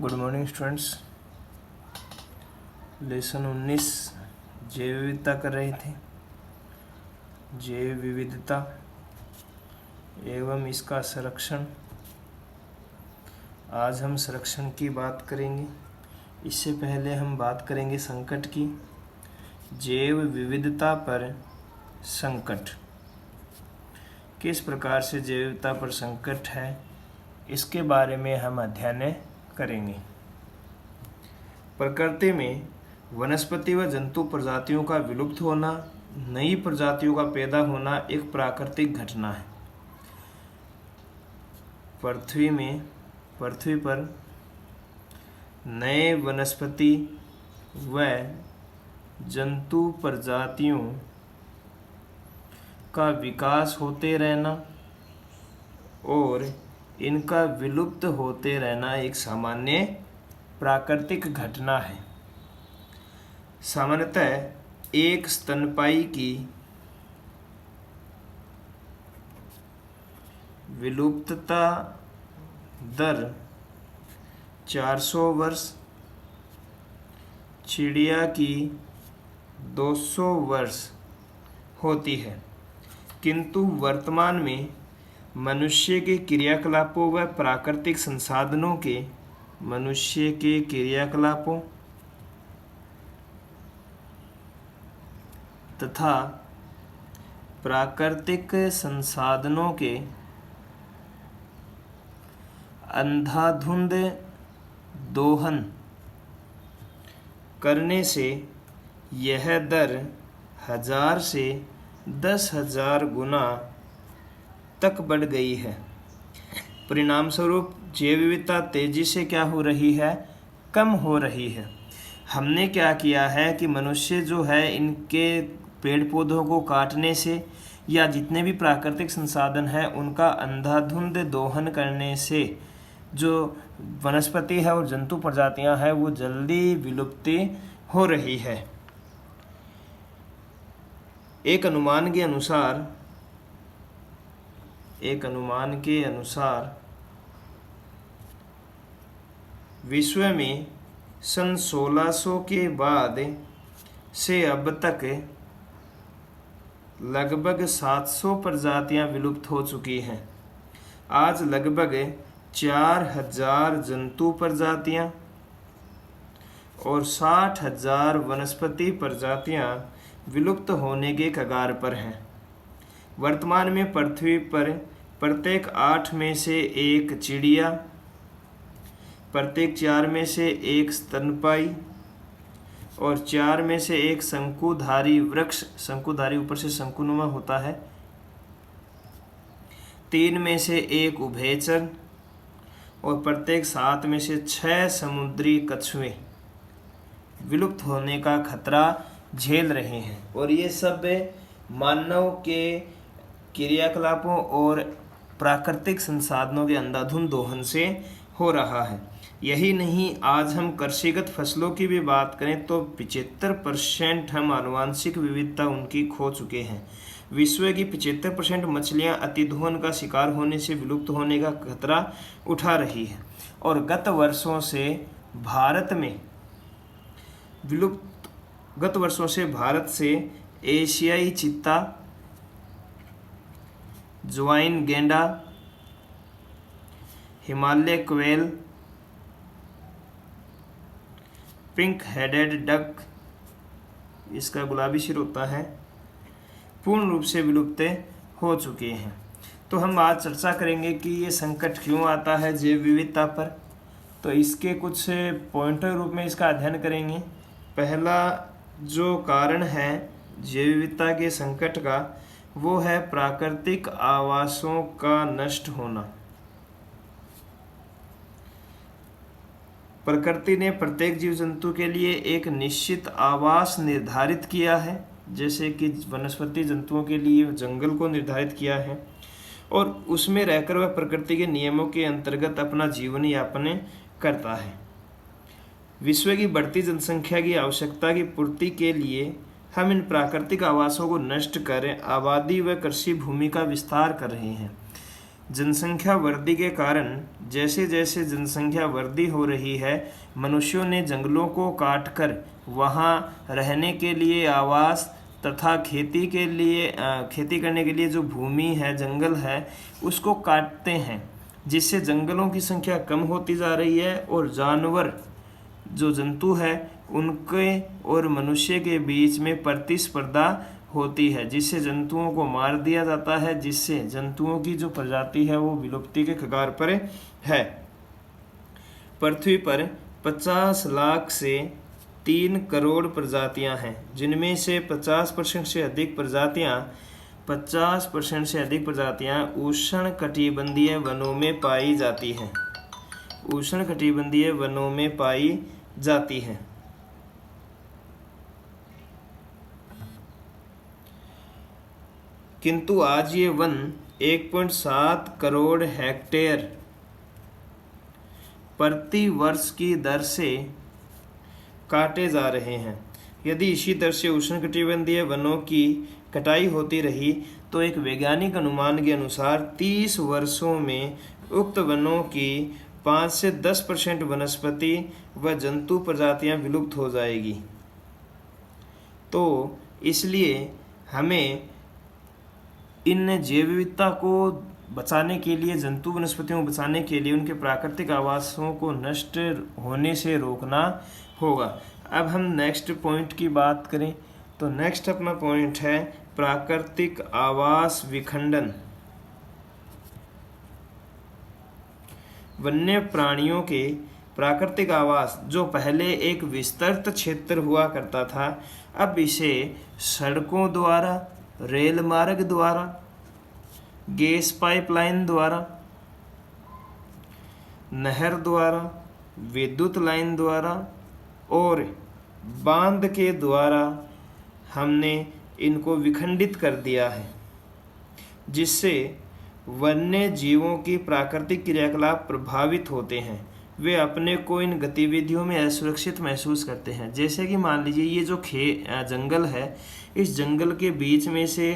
Good morning students. Lesson 19 जैव विविधता कर रहे थे। जैव विविधता एवं इसका संरक्षण। आज हम संरक्षण की बात करेंगे। इससे पहले हम बात करेंगे संकट की। जैव विविधता पर संकट, किस प्रकार से जैव विविधता पर संकट है, इसके बारे में हम अध्ययन करेंगे। प्रकृति में वनस्पति व जंतु प्रजातियों का विलुप्त होना, नई प्रजातियों का पैदा होना एक प्राकृतिक घटना है। पृथ्वी पर नए वनस्पति व जंतु प्रजातियों का विकास होते रहना और इनका विलुप्त होते रहना एक सामान्य प्राकृतिक घटना है। सामान्यतः एक स्तनपायी की विलुप्तता दर 400 वर्ष, चिड़िया की 200 वर्ष होती है, किंतु वर्तमान में मनुष्य के क्रियाकलापों व प्राकृतिक संसाधनों के तथा प्राकृतिक संसाधनों के अंधाधुंध दोहन करने से यह दर 1000 से 10,000 गुना तक बढ़ गई है। परिणाम स्वरूप जैव विविधता तेजी से क्या हो रही है, कम हो रही है। हमने क्या किया है कि मनुष्य जो है इनके पेड़ पौधों को काटने से या जितने भी प्राकृतिक संसाधन हैं उनका अंधाधुंध दोहन करने से जो वनस्पति है और जंतु प्रजातियां हैं वो जल्दी विलुप्ति हो रही है। एक अनुमान के अनुसार विश्व में सन 1600 के बाद से अब तक लगभग 700 प्रजातियां विलुप्त हो चुकी हैं। आज लगभग 4000 जंतु प्रजातियां और 60,000 वनस्पति प्रजातियां विलुप्त होने के कगार पर हैं। वर्तमान में पृथ्वी पर प्रत्येक 8 में से 1 चिड़िया, प्रत्येक 4 में से 1 स्तनपायी और 4 में से 1 शंकुधारी वृक्ष, शंकुधारी ऊपर से शंकुनुमा होता है, 3 में से 1 उभयचर और प्रत्येक 7 में से 6 समुद्री कछुए विलुप्त होने का खतरा झेल रहे हैं। और ये सब मानव के क्रियाकलापों और प्राकृतिक संसाधनों के अंधाधुंध दोहन से हो रहा है। यही नहीं, आज हम कृषिगत फसलों की भी बात करें तो 75% हम आनुवांशिक विविधता उनकी खो चुके हैं। विश्व की 75% मछलियां अतिदोहन का शिकार होने से विलुप्त होने का खतरा उठा रही है। और गत वर्षों से भारत से एशियाई चीता, ज्वाइन गैंडा, Himalaya quail, pink headed duck, इसका गुलाबी सिर होता है, पूर्ण रूप से विलुप्त हो चुके हैं। तो हम आज चर्चा करेंगे कि ये संकट क्यों आता है जैव विविधता पर। तो इसके कुछ पॉइंटर रूप में इसका अध्ययन करेंगे। पहला जो कारण है जैव विविधता के संकट का वो है प्राकृतिक आवासों का नष्ट होना। प्रकृति ने प्रत्येक जीव जंतु के लिए एक निश्चित आवास निर्धारित किया है, जैसे कि वनस्पति जंतुओं के लिए जंगल को निर्धारित किया है और उसमें रहकर वह प्रकृति के नियमों के अंतर्गत अपना जीवन यापन करता है। विश्व की बढ़ती जनसंख्या की आवश्यकता की पूर्ति के लिए हम इन प्राकृतिक आवासों को नष्ट कर आबादी व कृषि भूमि का विस्तार कर रहे हैं। जनसंख्या वृद्धि के कारण जैसे जैसे जनसंख्या वृद्धि हो रही है, मनुष्यों ने जंगलों को काटकर वहाँ रहने के लिए आवास तथा खेती करने के लिए जो भूमि है, जंगल है, उसको काटते हैं, जिससे जंगलों की संख्या कम होती जा रही है और जानवर जो जंतु है उनके और मनुष्य के बीच में प्रतिस्पर्धा होती है, जिससे जंतुओं को मार दिया जाता है, जिससे जंतुओं की जो प्रजाति है वो विलुप्ति के कगार पर है। पृथ्वी पर 50 लाख से 3 करोड़ प्रजातियां हैं, जिनमें से 50% से अधिक प्रजातियां उष्णकटिबंधीय वनों में पाई जाती हैं। उष्णकटिबंधीय वनों में पाई जाती हैं। किंतु आज ये वन 1.7 करोड़ हेक्टेयर प्रति वर्ष की दर से काटे जा रहे हैं। यदि इसी दर से उष्णकटिबंधीय वनों की कटाई होती रही तो एक वैज्ञानिक अनुमान के अनुसार 30 वर्षों में उक्त वनों की 5 से 10% वनस्पति व जंतु प्रजातियां विलुप्त हो जाएगी। तो इसलिए हमें इन जैव विविधता को बचाने के लिए, जंतु वनस्पतियों को बचाने के लिए उनके प्राकृतिक आवासों को नष्ट होने से रोकना होगा। अब हम नेक्स्ट पॉइंट की बात करें तो नेक्स्ट अपना पॉइंट है प्राकृतिक आवास विखंडन। वन्य प्राणियों के प्राकृतिक आवास जो पहले एक विस्तृत क्षेत्र हुआ करता था, अब इसे सड़कों द्वारा, रेल मार्ग द्वारा, गैस पाइपलाइन द्वारा, नहर द्वारा, विद्युत लाइन द्वारा और बांध के द्वारा हमने इनको विखंडित कर दिया है, जिससे वन्य जीवों की प्राकृतिक क्रियाकलाप प्रभावित होते हैं। वे अपने को इन गतिविधियों में असुरक्षित महसूस करते हैं। जैसे कि मान लीजिए ये जो जंगल है, इस जंगल के बीच में से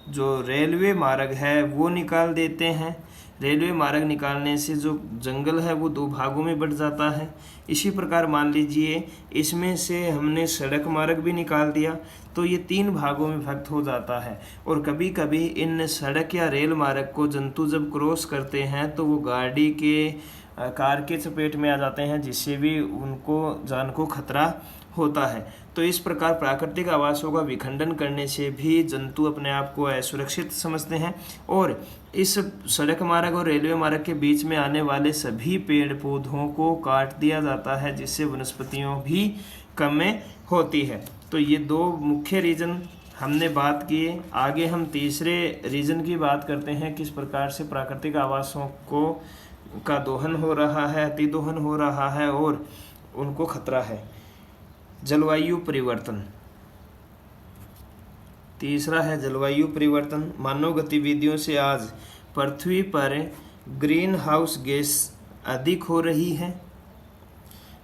जो रेलवे मार्ग है वो निकाल देते हैं। रेलवे मार्ग निकालने से जो जंगल है वो 2 भागों में बंट जाता है। इसी प्रकार मान लीजिए इसमें से हमने सड़क मार्ग भी निकाल दिया तो ये 3 भागों में विभक्त हो जाता है। और कभी कभी इन सड़क या रेल मार्ग को जंतु जब क्रॉस करते हैं तो वो गाड़ी के, कार के चपेट में आ जाते हैं, जिससे भी उनको जान को खतरा होता है। तो इस प्रकार प्राकृतिक आवासों का विखंडन करने से भी जंतु अपने आप को असुरक्षित समझते हैं और इस सड़क मार्ग और रेलवे मार्ग के बीच में आने वाले सभी पेड़ पौधों को काट दिया जाता है, जिससे वनस्पतियों भी कम होती है। तो ये 2 मुख्य रीजन हमने बात किए। आगे हम तीसरे रीजन की बात करते हैं, किस प्रकार से प्राकृतिक आवासों का दोहन हो रहा है, अतिदोहन हो रहा है और उनको खतरा है। जलवायु परिवर्तन। तीसरा है जलवायु परिवर्तन। मानव गतिविधियों से आज पृथ्वी पर ग्रीन हाउस गैस अधिक हो रही है,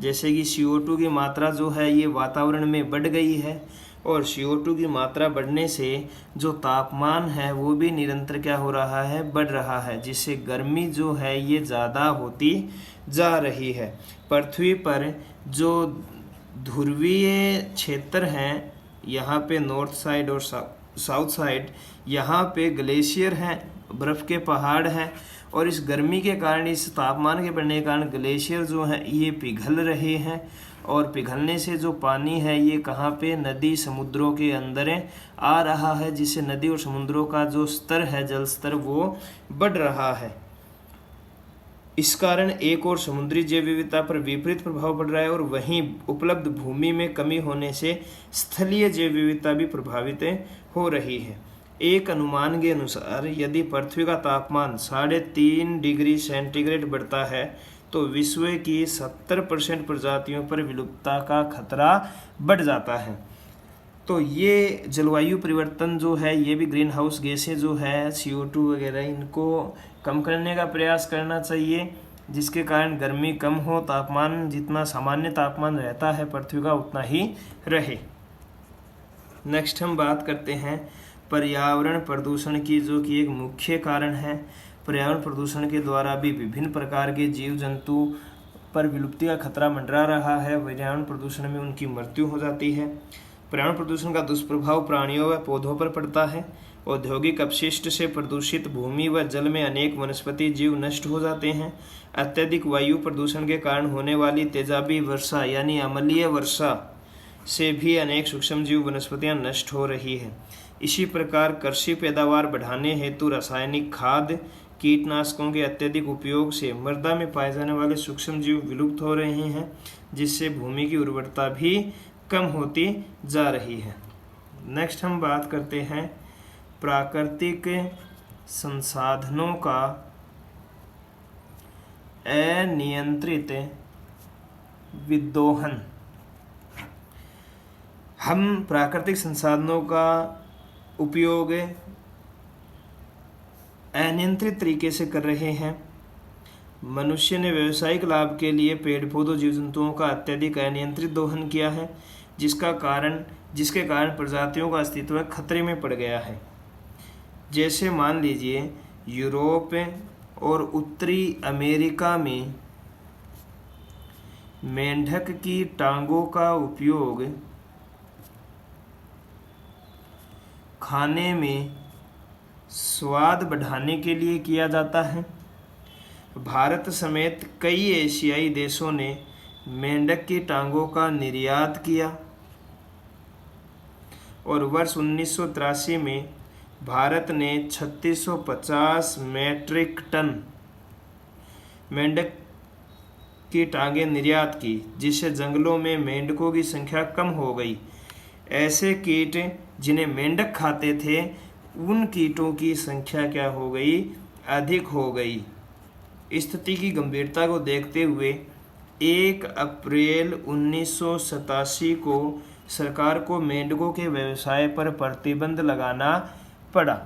जैसे कि CO2 की मात्रा जो है ये वातावरण में बढ़ गई है और CO2 की मात्रा बढ़ने से जो तापमान है वो भी निरंतर क्या हो रहा है, बढ़ रहा है, जिससे गर्मी जो है ये ज़्यादा होती जा रही है। पृथ्वी पर जो ध्रुवीय क्षेत्र हैं, यहाँ पे नॉर्थ साइड और साउथ साइड, यहाँ पे ग्लेशियर हैं, बर्फ़ के पहाड़ हैं और इस गर्मी के कारण, इस तापमान के बढ़ने के कारण ग्लेशियर जो हैं ये पिघल रहे हैं और पिघलने से जो पानी है ये कहाँ पे, नदी समुद्रों के अंदर आ रहा है, जिससे नदी और समुद्रों का जो स्तर है, जल स्तर, वो बढ़ रहा है। इस कारण एक और समुद्री जैव विविधता पर विपरीत प्रभाव पड़ रहा है और वहीं उपलब्ध भूमि में कमी होने से स्थलीय जैव विविधता भी प्रभावित हो रही है। एक अनुमान के अनुसार यदि पृथ्वी का तापमान 3.5 डिग्री सेंटीग्रेड बढ़ता है तो विश्व की 70% प्रजातियों पर विलुप्तता का खतरा बढ़ जाता है। तो ये जलवायु परिवर्तन जो है ये भी ग्रीन हाउस गैसें जो है, CO2 वगैरह, इनको कम करने का प्रयास करना चाहिए, जिसके कारण गर्मी कम हो, तापमान जितना सामान्य तापमान रहता है पृथ्वी का उतना ही रहे। नेक्स्ट हम बात करते हैं पर्यावरण प्रदूषण की जो कि एक मुख्य कारण है। पर्यावरण प्रदूषण के द्वारा भी विभिन्न प्रकार के जीव जंतु पर विलुप्ति का खतरा मंडरा रहा है। पर्यावरण प्रदूषण में उनकी मृत्यु हो जाती है। पर्यावरण प्रदूषण का दुष्प्रभाव प्राणियों व पौधों पर पड़ता है। औद्योगिक अपशिष्ट से प्रदूषित भूमि व जल में अनेक वनस्पति जीव नष्ट हो जाते हैं। अत्यधिक वायु प्रदूषण के कारण होने वाली तेजाबी वर्षा यानी अम्लीय वर्षा से भी अनेक सूक्ष्म जीव वनस्पतियां नष्ट हो रही है। इसी प्रकार कृषि पैदावार बढ़ाने हेतु रासायनिक खाद कीटनाशकों के अत्यधिक उपयोग से मृदा में पाए जाने वाले सूक्ष्म जीव विलुप्त हो रहे हैं, जिससे भूमि की उर्वरता भी कम होती जा रही है। नेक्स्ट हम बात करते हैं प्राकृतिक संसाधनों का अनियंत्रित विदोहन। हम प्राकृतिक संसाधनों का उपयोग अनियंत्रित तरीके से कर रहे हैं। मनुष्य ने व्यावसायिक लाभ के लिए पेड़ पौधों जीव जंतुओं का अत्यधिक अनियंत्रित दोहन किया है, जिसके कारण प्रजातियों का अस्तित्व खतरे में पड़ गया है। जैसे मान लीजिए यूरोप और उत्तरी अमेरिका में मेंढक की टांगों का उपयोग खाने में स्वाद बढ़ाने के लिए किया जाता है। भारत समेत कई एशियाई देशों ने मेंढक की टांगों का निर्यात किया और वर्ष 1983 में भारत ने 3650 मैट्रिक टन मेंढक की टांगें निर्यात की, जिससे जंगलों में मेंढकों की संख्या कम हो गई। ऐसे कीट जिन्हें मेंढक खाते थे, उन कीटों की संख्या क्या हो गई? अधिक हो गई। स्थिति की गंभीरता को देखते हुए 1 अप्रैल 1987 को सरकार को मेंढकों के व्यवसाय पर प्रतिबंध लगाना पड़ा।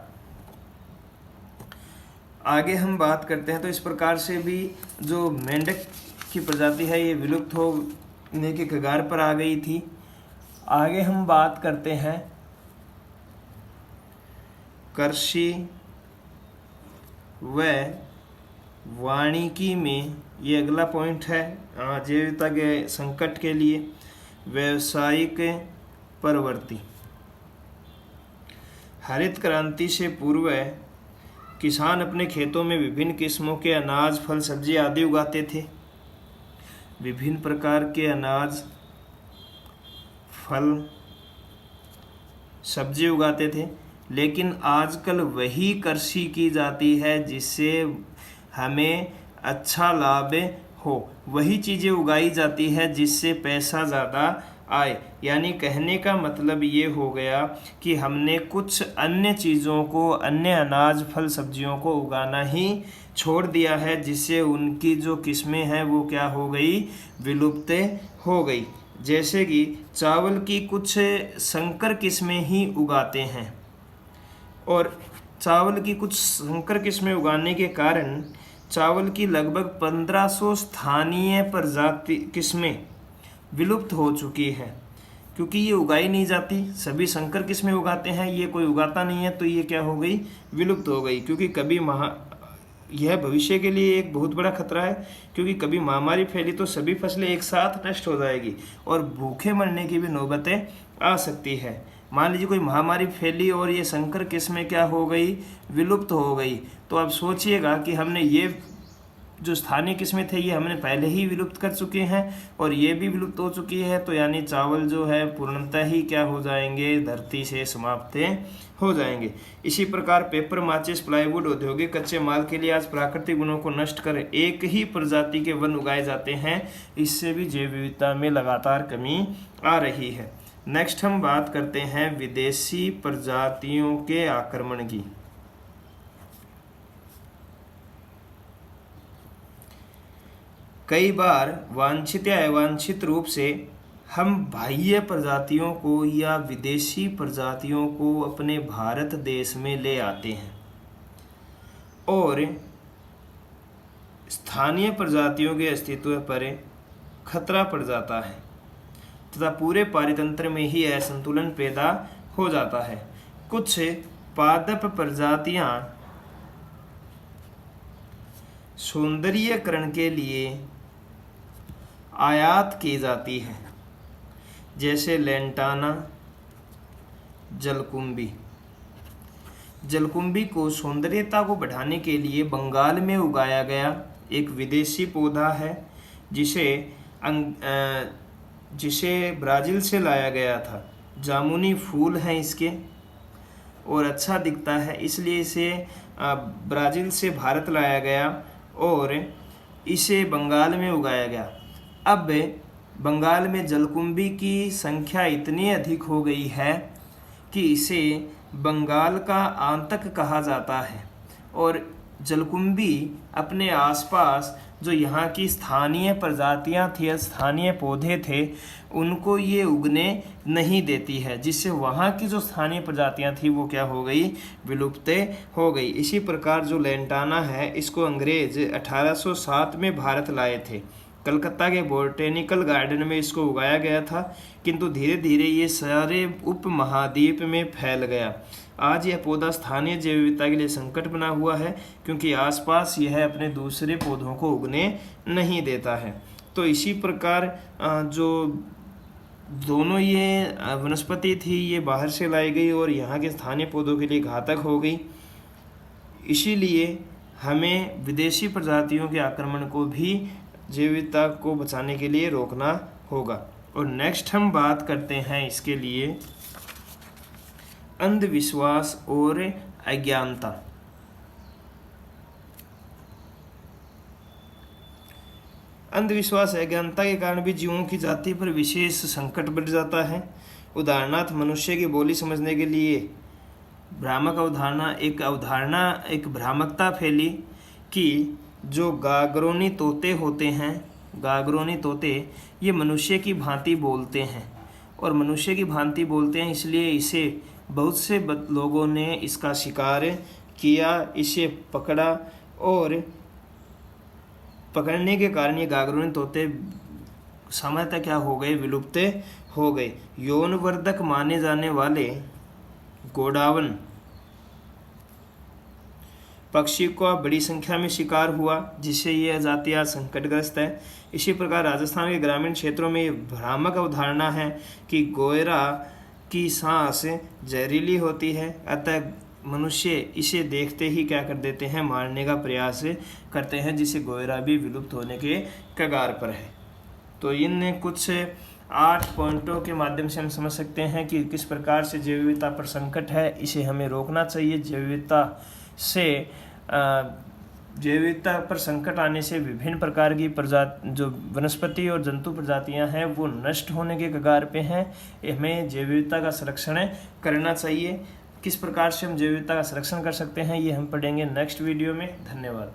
आगे हम बात करते हैं तो इस प्रकार से भी जो मेंढक की प्रजाति है ये विलुप्त होने के कगार पर आ गई थी। आगे हम बात करते हैं कृषि व वानिकी में, ये अगला पॉइंट है आजीविका के संकट के लिए व्यावसायिक प्रवृत्ति। हरित क्रांति से पूर्व किसान अपने खेतों में विभिन्न किस्मों के अनाज, फल, सब्जी आदि उगाते थे। विभिन्न प्रकार के अनाज, फल, सब्जी उगाते थे, लेकिन आजकल वही कृषि की जाती है जिससे हमें अच्छा लाभ हो। वही चीज़ें उगाई जाती है जिससे पैसा ज़्यादा आए। यानी कहने का मतलब ये हो गया कि हमने कुछ अन्य चीज़ों को, अन्य अनाज, फल, सब्जियों को उगाना ही छोड़ दिया है, जिससे उनकी जो किस्में हैं वो क्या हो गई? विलुप्त हो गई। जैसे कि चावल की कुछ संकर किस्में ही उगाते हैं, और चावल की कुछ संकर किस्में उगाने के कारण चावल की लगभग 1500 स्थानीय प्रजाति किस्में विलुप्त हो चुकी है, क्योंकि ये उगाई नहीं जाती। सभी संकर किस्में उगाते हैं, ये कोई उगाता नहीं है, तो ये क्या हो गई? विलुप्त हो गई। क्योंकि कभी यह भविष्य के लिए एक बहुत बड़ा खतरा है, क्योंकि कभी महामारी फैली तो सभी फसलें एक साथ नष्ट हो जाएगी और भूखे मरने की भी नौबतें आ सकती है। मान लीजिए कोई महामारी फैली और ये संकर किस्में क्या हो गई? विलुप्त हो गई। तो अब सोचिएगा कि हमने ये जो स्थानीय किस्में थे ये हमने पहले ही विलुप्त कर चुके हैं और ये भी विलुप्त हो चुकी है, तो यानी चावल जो है पूर्णतः ही क्या हो जाएंगे? धरती से समाप्त हो जाएंगे। इसी प्रकार पेपर, माचिस, प्लाईवुड, औद्योगिक कच्चे माल के लिए आज प्राकृतिक वनों को नष्ट कर एक ही प्रजाति के वन उगाए जाते हैं। इससे भी जैव विविधता में लगातार कमी आ रही है। नेक्स्ट हम बात करते हैं विदेशी प्रजातियों के आक्रमण की। कई बार वांछित या अवांछित रूप से हम बाह्य प्रजातियों को या विदेशी प्रजातियों को अपने भारत देश में ले आते हैं और स्थानीय प्रजातियों के अस्तित्व पर खतरा पड़ जाता है तथा पूरे पारितंत्र में ही असंतुलन पैदा हो जाता है। कुछ पादप प्रजातियां सौंदर्यीकरण के लिए आयात की जाती हैं, जैसे लेंटाना, जलकुंभी। जलकुंभी को सौंदर्यता को बढ़ाने के लिए बंगाल में उगाया गया एक विदेशी पौधा है, जिसे ब्राज़ील से लाया गया था। जामुनी फूल हैं इसके और अच्छा दिखता है, इसलिए इसे ब्राज़ील से भारत लाया गया और इसे बंगाल में उगाया गया। अब बंगाल में जलकुंभी की संख्या इतनी अधिक हो गई है कि इसे बंगाल का आतंक कहा जाता है, और जलकुंभी अपने आसपास जो यहाँ की स्थानीय प्रजातियाँ थी, स्थानीय पौधे थे, उनको ये उगने नहीं देती है, जिससे वहाँ की जो स्थानीय प्रजातियाँ थी वो क्या हो गई, विलुप्त हो गई। इसी प्रकार जो लेंटाना है, इसको अंग्रेज 1807 में भारत लाए थे। कलकत्ता के बोटेनिकल गार्डन में इसको उगाया गया था, किंतु धीरे धीरे ये सारे उपमहाद्वीप में फैल गया। आज यह पौधा स्थानीय जैव विविधता के लिए संकट बना हुआ है, क्योंकि आसपास यह अपने दूसरे पौधों को उगने नहीं देता है। तो इसी प्रकार जो दोनों ये वनस्पति थी, ये बाहर से लाई गई और यहाँ के स्थानीय पौधों के लिए घातक हो गई। इसीलिए हमें विदेशी प्रजातियों के आक्रमण को भी जैव विविधता को बचाने के लिए रोकना होगा। और नेक्स्ट हम बात करते हैं इसके लिए अंधविश्वास और अज्ञानता। अंधविश्वास अज्ञानता के कारण भी जीवों की जाति पर विशेष संकट बढ़ जाता है। उदाहरणार्थ, मनुष्य की बोली समझने के लिए भ्रामक एक भ्रामकता फैली कि जो गागरोनी तोते होते हैं, गागरोनी तोते ये मनुष्य की भांति बोलते हैं, और मनुष्य की भांति बोलते हैं, इसलिए इसे बहुत से लोगों ने इसका शिकार किया, इसे पकड़ा, और पकड़ने के कारण ये गागरोनी तोते सामान्यतः क्या हो गए, विलुप्त हो गए। यौनवर्धक माने जाने वाले गोडावन पक्षी को बड़ी संख्या में शिकार हुआ, जिससे यह जाति आज संकटग्रस्त है। इसी प्रकार राजस्थान के ग्रामीण क्षेत्रों में भ्रामक अवधारणा है कि गोयरा की सांस जहरीली होती है, अतः मनुष्य इसे देखते ही क्या कर देते हैं, मारने का प्रयास करते हैं, जिससे गोयरा भी विलुप्त होने के कगार पर है। तो इन कुछ 8 पॉइंटों के माध्यम से हम समझ सकते हैं कि किस प्रकार से जैव विविधता पर संकट है, इसे हमें रोकना चाहिए। जैव विविधता पर संकट आने से विभिन्न प्रकार की जो वनस्पति और जंतु प्रजातियां हैं वो नष्ट होने के कगार पे हैं। हमें जैव विविधता का संरक्षण करना चाहिए। किस प्रकार से हम जैव विविधता का संरक्षण कर सकते हैं, ये हम पढ़ेंगे नेक्स्ट वीडियो में। धन्यवाद।